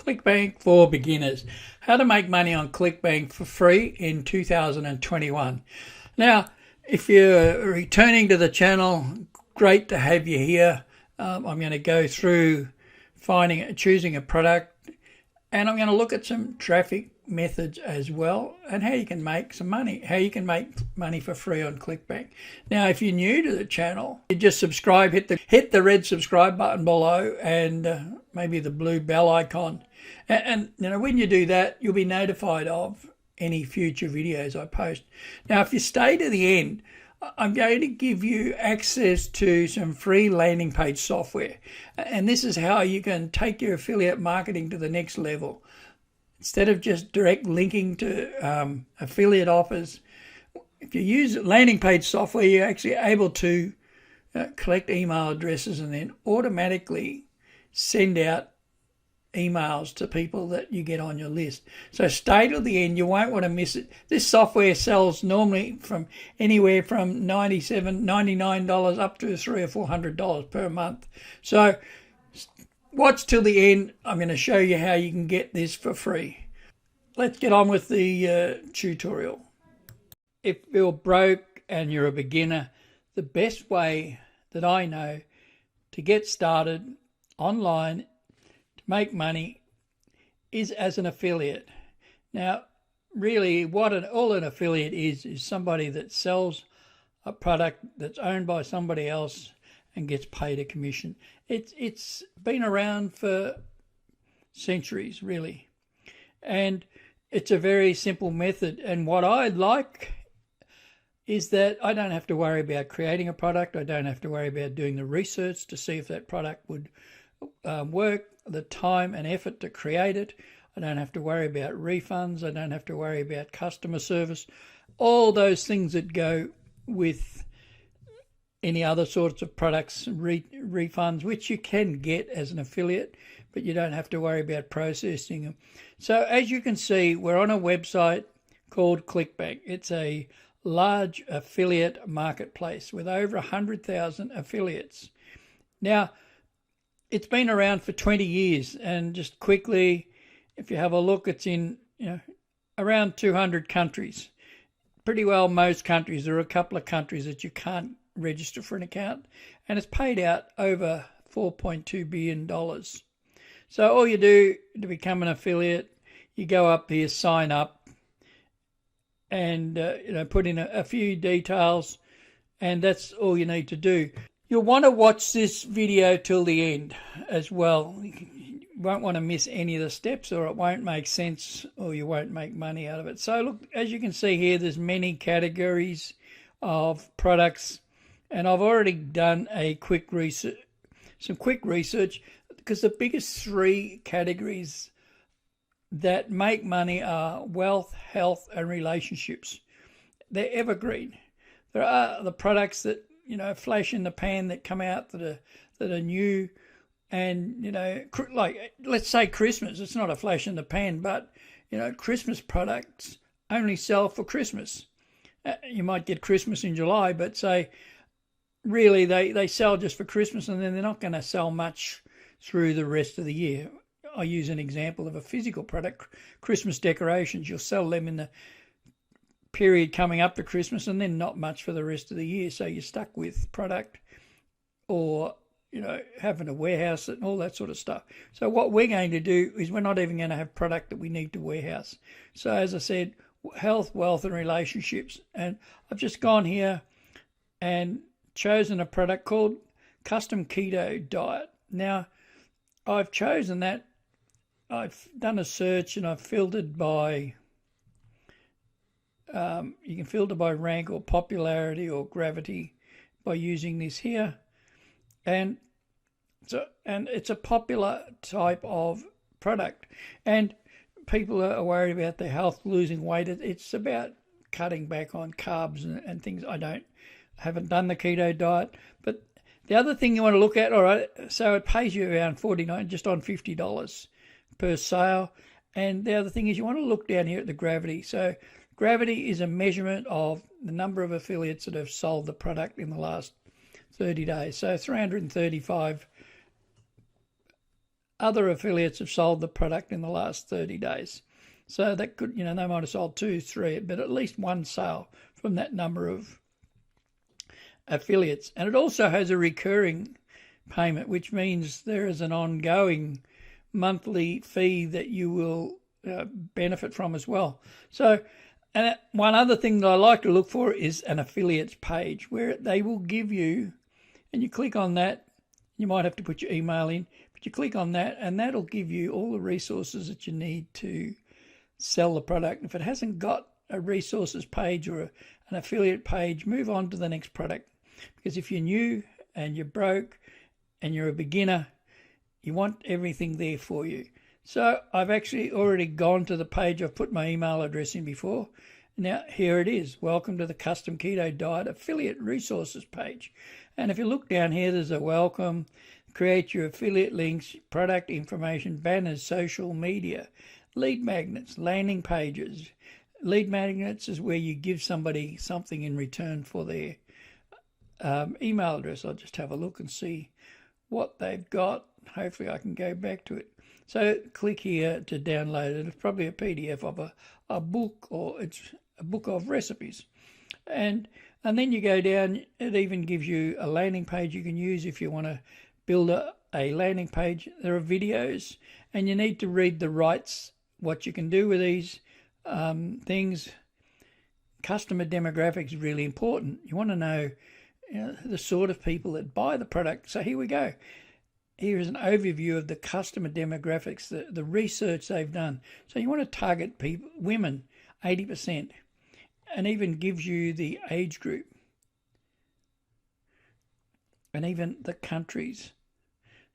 Clickbank for beginners. How to make money on Clickbank for free in 2021. Now, if you're returning to the channel, great to have you here. I'm going to go through choosing a product, and I'm going to look at some traffic methods as well, and how you can make some money, how you can make money for free on Clickbank. Now, if you're new to the channel, you just subscribe, hit the red subscribe button below, and maybe the blue bell icon. And you know, when you do that, you'll be notified of any future videos I post. Now, if you stay to the end, I'm going to give you access to some free landing page software. And this is how you can take your affiliate marketing to the next level. Instead of just direct linking to affiliate offers, if you use landing page software, you're actually able to collect email addresses and then automatically send out emails to people that you get on your list. So stay till the end, you won't want to miss it. This software sells normally from anywhere from $97, $99 up to $300 or $400 per month. So watch till the end. I'm going to show you how you can get this for free. Let's get on with the tutorial. If you're broke and you're a beginner, the best way that I know to get started online make money is as an affiliate. Now, really, what all an affiliate is somebody that sells a product that's owned by somebody else and gets paid a commission. It's been around for centuries, really, and it's a very simple method. And what I like is that I don't have to worry about creating a product. I don't have to worry about doing the research to see if that product would work, the time and effort to create it. I don't have to worry about refunds. I don't have to worry about customer service. All those things that go with any other sorts of products, refunds, which you can get as an affiliate, but you don't have to worry about processing them. So as you can see, we're on a website called Clickbank. It's a large affiliate marketplace with over 100,000 affiliates. Now, it's been around for 20 years, and just quickly, if you have a look, it's in around 200 countries. Pretty well most countries. There are a couple of countries that you can't register for an account, and it's paid out over $4.2 billion. So all you do to become an affiliate, you go up here, sign up, and put in a few details, and that's all you need to do. You'll want to watch this video till the end as well. You won't want to miss any of the steps, or it won't make sense, or you won't make money out of it. So look, as you can see here, there's many categories of products, and I've already done some quick research, because the biggest three categories that make money are wealth, health, and relationships. They're evergreen. There are the products that flash in the pan that come out that are new, and like let's say Christmas. It's not a flash in the pan, but Christmas products only sell for Christmas. You might get Christmas in July, but say really they sell just for Christmas, and then they're not going to sell much through the rest of the year. I use an example of a physical product, Christmas decorations. You'll sell them in the period coming up to Christmas, and then not much for the rest of the year. So you're stuck with product, or having a warehouse and all that sort of stuff. So what we're going to do is we're not even going to have product that we need to warehouse. So as I said, health, wealth, and relationships. And I've just gone here and chosen a product called Custom Keto Diet. Now, I've chosen that. I've done a search, and I've filtered by you can filter by rank or popularity or gravity by using this here, and it's a popular type of product, and people are worried about their health, losing weight. It's about cutting back on carbs and things. I haven't done the keto diet, but the other thing you want to look at, all right, so it pays you around $49, just on $50 per sale. And the other thing is you want to look down here at the gravity. So gravity is a measurement of the number of affiliates that have sold the product in the last 30 days. So 335 other affiliates have sold the product in the last 30 days. So that could, they might have sold 2, 3, but at least one sale from that number of affiliates. And it also has a recurring payment, which means there is an ongoing monthly fee that you will benefit from as well. So, and one other thing that I like to look for is an affiliates page where they will give you, and you click on that, you might have to put your email in, but you click on that and that'll give you all the resources that you need to sell the product. If it hasn't got a resources page or an affiliate page, move on to the next product. Because if you're new and you're broke and you're a beginner, you want everything there for you. So I've actually already gone to the page. I've put my email address in before. Now here it is. Welcome to the Custom Keto Diet Affiliate Resources page. And if you look down here, there's a welcome, create your affiliate links, product information, banners, social media, lead magnets, landing pages. Lead magnets is where you give somebody something in return for their email address. I'll just have a look and see what they've got. Hopefully I can go back to it. So click here to download it. It's probably a PDF of a book, or it's a book of recipes. And then you go down, it even gives you a landing page you can use if you want to build a landing page. There are videos, and you need to read the rights, what you can do with these things. Customer demographics is really important. You want to know, the sort of people that buy the product. So here we go. Here is an overview of the customer demographics, the research they've done. So you want to target people, women, 80%, and even gives you the age group and even the countries.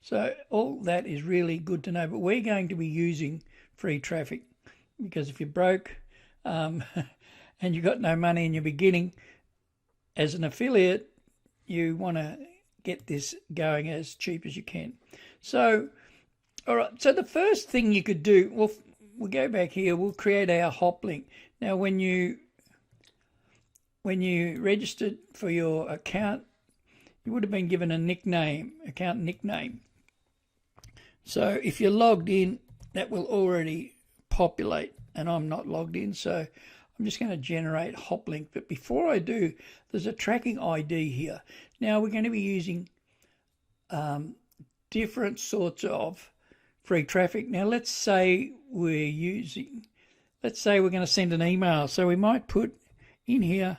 So all that is really good to know. But we're going to be using free traffic, because if you're broke and you've got no money in your beginning, as an affiliate, you want to get this going as cheap as you can. So, all right. So the first thing you could do, we'll go back here. We'll create our hop link. Now, when you registered for your account, you would have been given a nickname, account nickname. So if you're logged in, that will already populate, and I'm not logged in, so I'm just going to generate hop link. But before I do, there's a tracking ID here. Now we're going to be using different sorts of free traffic. Now let's say we're going to send an email. So we might put in here,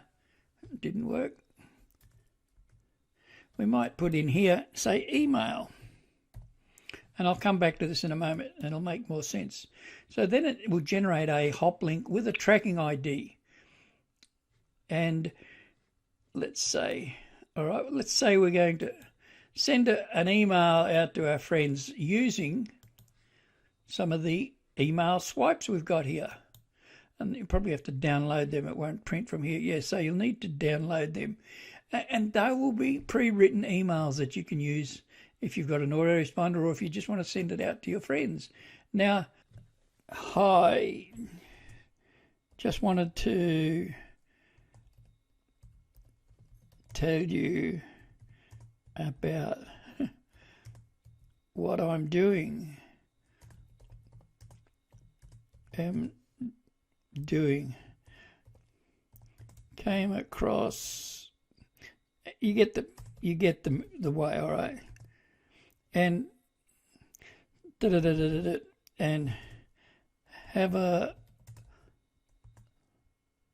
it didn't work. We might put in here, say email. And I'll come back to this in a moment and it'll make more sense. So then it will generate a hop link with a tracking ID. And let's say we're going to send an email out to our friends using some of the email swipes we've got here. And you probably have to download them. It won't print from here. Yeah, so you'll need to download them. And they will be pre-written emails that you can use if you've got an autoresponder, or if you just want to send it out to your friends. Now, hi, just wanted to tell you about what I'm doing. Came across. You get the way, all right. And and have a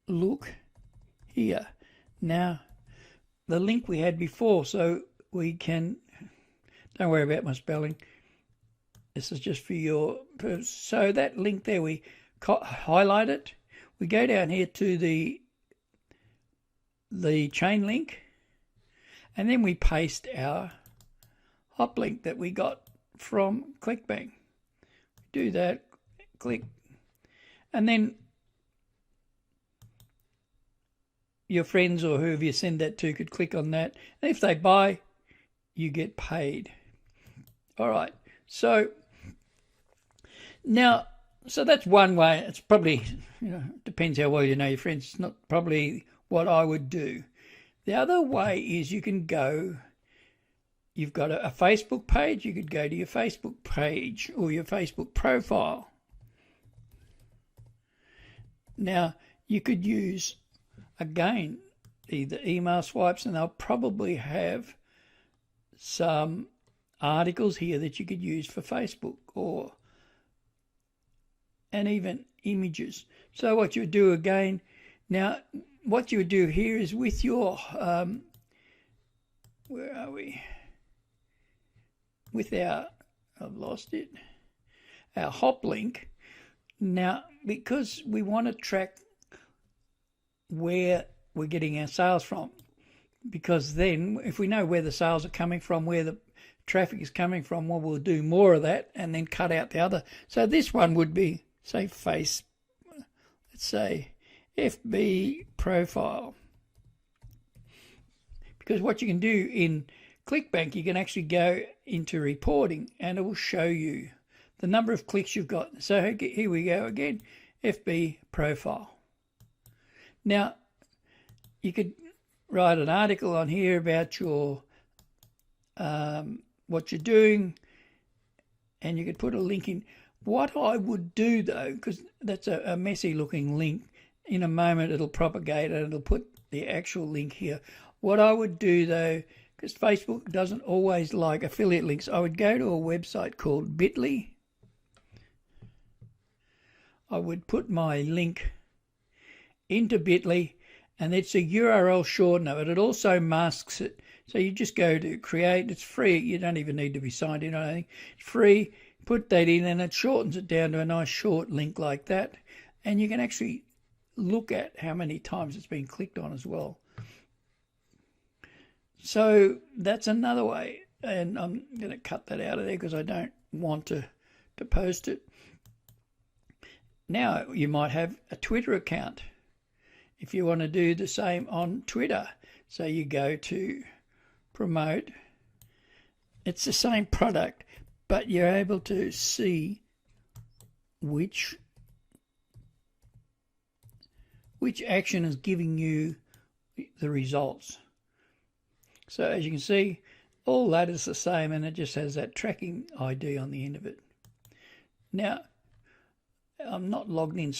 look here. Now, the link we had before, so we can, don't worry about my spelling. This is just for your purpose. So that link there, we highlight it. We go down here to the chain link, and then we paste our hop link that we got from Clickbank. Do that, click, and then your friends or whoever you send that to could click on that, and if they buy, you get paid. All right, so now, so that's one way. It's probably, depends how well you know your friends. It's not probably what I would do. The other way is you can go you've got a Facebook page, you could go to your Facebook page or your Facebook profile. Now, you could use, again, either email swipes, and they'll probably have some articles here that you could use for Facebook, and even images. So what you would do again, now what you would do here is with your, where are we? With our, I've lost it, our hop link. Now, because we want to track where we're getting our sales from, because then if we know where the sales are coming from, where the traffic is coming from, well, we'll do more of that and then cut out the other. So this one would be, say, let's say FB profile. Because what you can do in Clickbank, you can actually go into reporting and it will show you the number of clicks you've got. So here we go again, FB profile. Now, you could write an article on here about your what you're doing, and you could put a link in. What I would do though, because that's a messy looking link, in a moment it'll propagate and it'll put the actual link here. What I would do though, because Facebook doesn't always like affiliate links, I would go to a website called Bitly. I would put my link into Bitly, and it's a URL shortener, but it also masks it. So you just go to create, it's free, you don't even need to be signed in or anything. It's free, put that in and it shortens it down to a nice short link like that. And you can actually look at how many times it's been clicked on as well. So that's another way, and I'm going to cut that out of there because I don't want to post it. Now you might have a Twitter account if you want to do the same on Twitter. So you go to promote. It's the same product, but you're able to see which action is giving you the results. So as you can see, all that is the same, and it just has that tracking ID on the end of it. Now, I'm not logged in,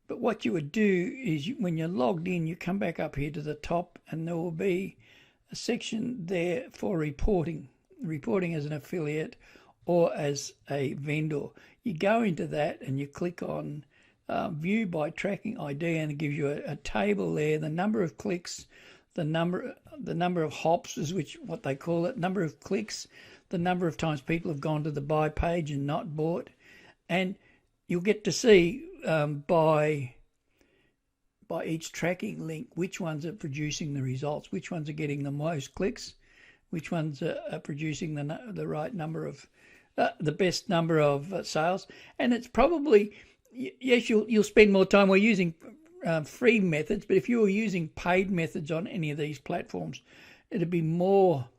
but what you would do is when you're logged in, you come back up here to the top, and there will be a section there for reporting as an affiliate or as a vendor. You go into that and you click on view by tracking ID, and it gives you a table there, the number of clicks, the number of hops is what they call it, number of clicks, the number of times people have gone to the buy page and not bought, and you'll get to see by each tracking link which ones are producing the results, which ones are getting the most clicks, which ones are producing the right number of the best number of sales. And it's probably, yes, you'll spend more time. We're using free methods, but if you were using paid methods on any of these platforms, it'd be more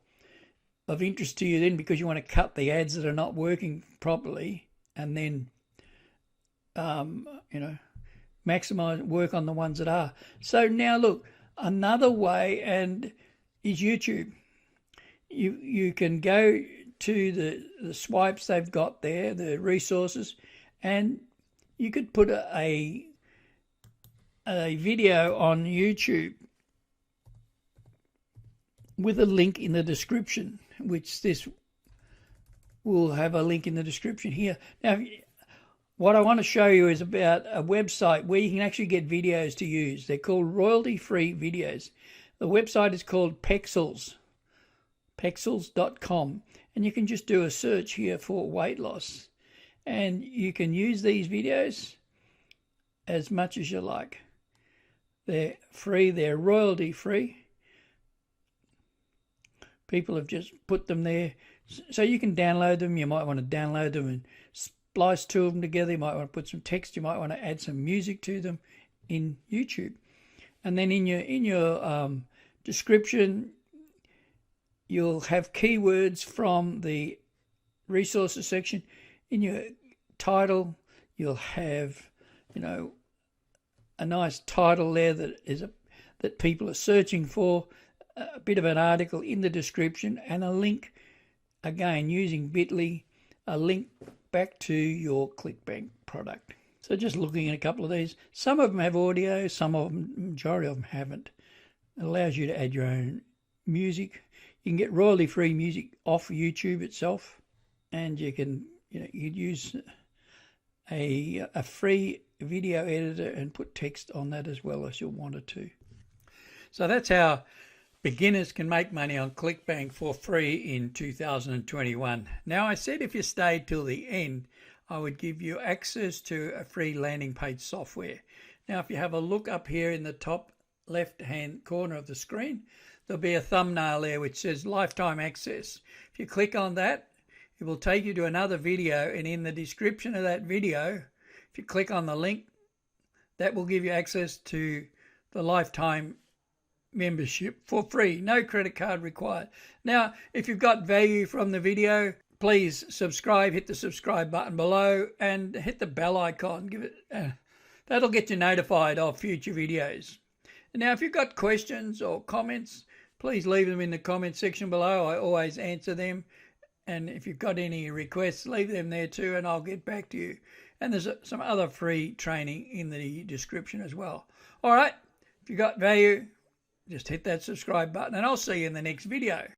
of interest to you then, because you want to cut the ads that are not working properly and then maximize work on the ones that are. So now look, another way is YouTube. You can go to the swipes they've got there, the resources, and you could put a video on YouTube with a link in the description, which this will have a link in the description here. Now, what I want to show you is about a website where you can actually get videos to use. They're called royalty-free videos. The website is called pexels.com, and you can just do a search here for weight loss, and you can use these videos as much as you like. They're free, they're royalty-free. People have just put them there, so you can download them. You might want to download them and splice two of them together. You might want to put some text. You might want to add some music to them in YouTube. And then in your description, you'll have keywords from the resources section. In your title, you'll have, a nice title there that people are searching for. a bit of an article in the description and a link, again using Bitly, a link back to your Clickbank product. So just looking at a couple of these, some of them have audio, some of them, majority of them haven't. It allows you to add your own music. You can get royalty-free music off YouTube itself, and you can, you'd use a free video editor and put text on that as well as you'll want it to. So that's how beginners can make money on Clickbank for free in 2021. Now, I said if you stayed till the end, I would give you access to a free landing page software. Now, if you have a look up here in the top left-hand corner of the screen, there'll be a thumbnail there which says lifetime access. If you click on that, it will take you to another video, and in the description of that video, if you click on the link, that will give you access to the lifetime membership for free. No credit card required. Now, if you've got value from the video, please subscribe, hit the subscribe button below and hit the bell icon. Give it that'll get you notified of future videos. And now, if you've got questions or comments, please leave them in the comment section below. I always answer them. And if you've got any requests, leave them there too, and I'll get back to you. And there's some other free training in the description as well. All right, if you got value, just hit that subscribe button, and I'll see you in the next video.